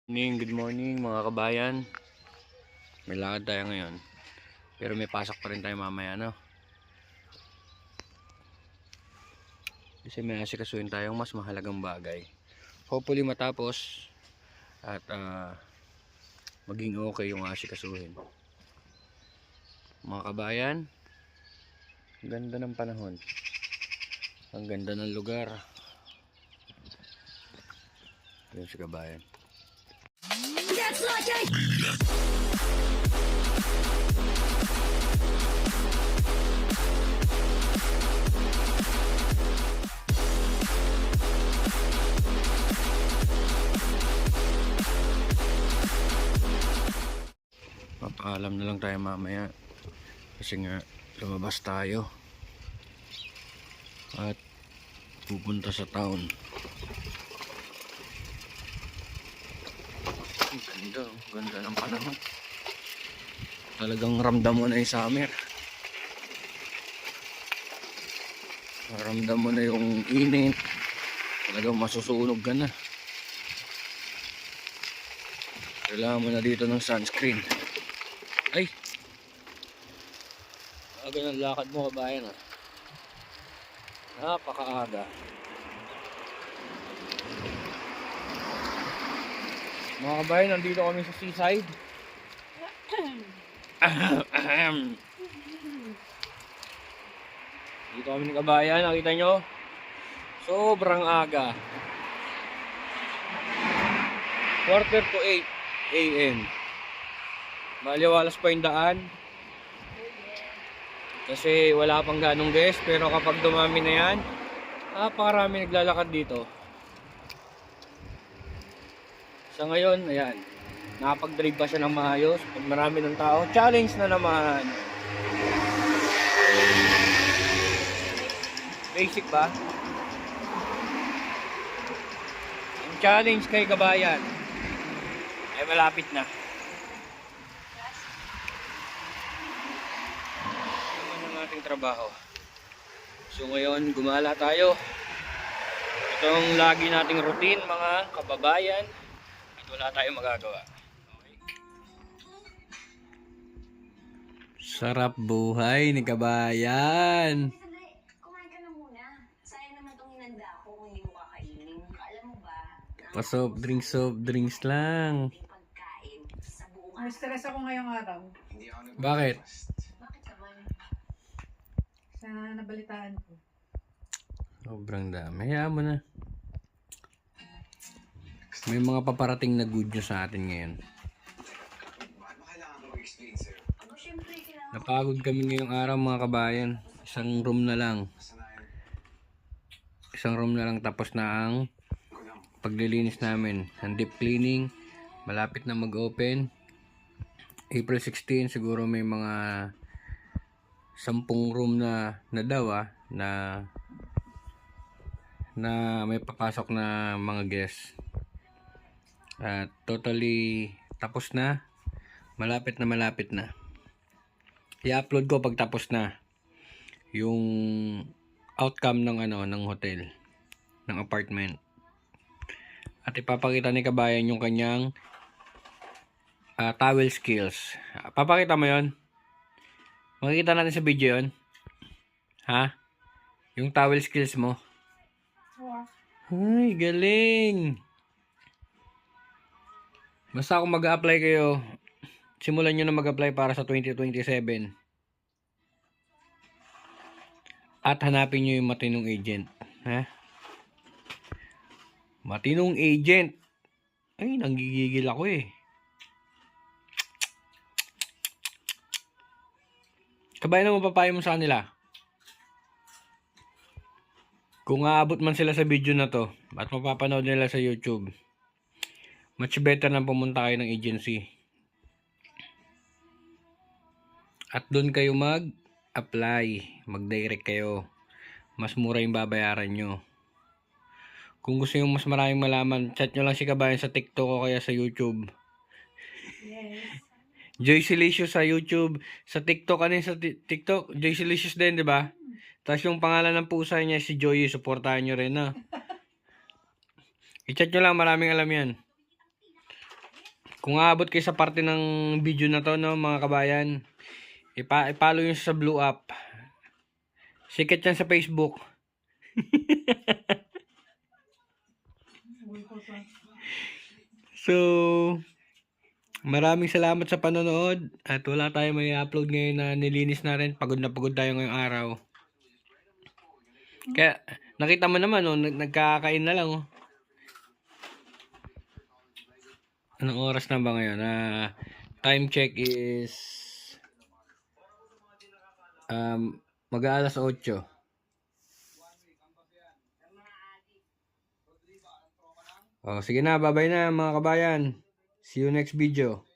Good morning mga kabayan. May lakad tayo ngayon. Pero may pasok pa rin tayo mamaya, no? Kasi may asikasuhin tayong mas mahalagang bagay. Hopefully matapos at maging okay yung asikasuhin. Mga kabayan, ang ganda ng panahon. Ang ganda ng lugar. Yun si kabayan. That's like a... Papaalam na lang tayo mamaya kasi nga lumabas tayo at pupunta sa town. Ang ganda, ganda ng panahon. Talagang ramdam mo na yung summer. Ramdam mo na yung init. Talagang masusunog ka na. Kailangan mo na dito ng sunscreen. Ay! Aga ng lakad mo kabayan, ah. Napakaaga. Mga kabayan, nandito kami sa seaside. Dito kami ng kabayan, nakita nyo? Sobrang aga. 7:45 AM. Maliwalas pa yung daan. Kasi wala pang ganong guest. Pero kapag dumami na yan, napakarami naglalakad dito. Sa ngayon, ayan, nakapag-drive pa siya ng maayos. Pag marami ng tao, challenge na naman. Basic ba? Ang challenge kay kabayan ay malapit na. Naman ang ating trabaho. So ngayon, gumala tayo. Itong lagi nating routine mga kababayan. Wala tayong magagawa. Okay. Sarap buhay ni kabayan. Kumain ka na muna. Sayang naman itong hinanda ko kung hindi mo kakainin. Alam mo ba? Soft drinks lang. Pagkain sa buong May stress ako ngayong araw Bakit? Bakit naman? sa nabalitaan ko. Sobrang dami. Hayaan mo na. May mga paparating na good news sa atin ngayon. Aba, syempre, kailangan Napagod kami ngayong araw mga kabayan. Isang room na lang tapos na ang paglilinis namin. Ang deep cleaning. Malapit na mag-open. April 16 siguro may mga 10 room na daw na may papasok na mga guests. Totally tapos na. Malapit na. I-upload ko pag tapos na yung outcome ng hotel, ng apartment. At ipapakita ni kabayan yung kanyang towel skills. Papakita mo yon. Makikita natin sa video yon. Ha? Yung towel skills mo. Ay, galing. Basta kung mag-a-apply kayo, simulan nyo na mag-apply para sa 2027. At hanapin nyo yung matinong agent. Ha? Matinong agent. Ay, nanggigigil ako eh. Kabayan mo papayo mo sa kanila. Kung aabot man sila sa video na to at mapapanood nila sa YouTube, much better na pumunta kayo ng agency. At doon kayo mag-apply, mag-direct kayo. Mas mura yung babayaran nyo. Kung gusto nyo mas maraming malaman, chat nyo lang si kabayan sa TikTok o kaya sa YouTube. Yes. Joycelicious sa YouTube. Sa TikTok, ano yung sa TikTok? Joycelicious din, di ba? Tapos yung pangalan ng pusa niya si Joy, supportahan nyo rin, ha? I-chat nyo lang, maraming alam yan. Kung aabot kayo sa parte ng video na to, no, mga kabayan, ipalo nyo sa Blue App. Sikat yan sa Facebook. Uy ko sa... So, maraming salamat sa panonood. At wala tayong may upload ngayon na nilinis na rin. Pagod na pagod tayo ngayong araw. Kaya, nakita mo naman, oh, nagkakain na lang. Oh. Anong oras na ba ngayon? Time check is mag-aalas 8. Oh, sige na, bye-bye na mga kabayan. See you next video.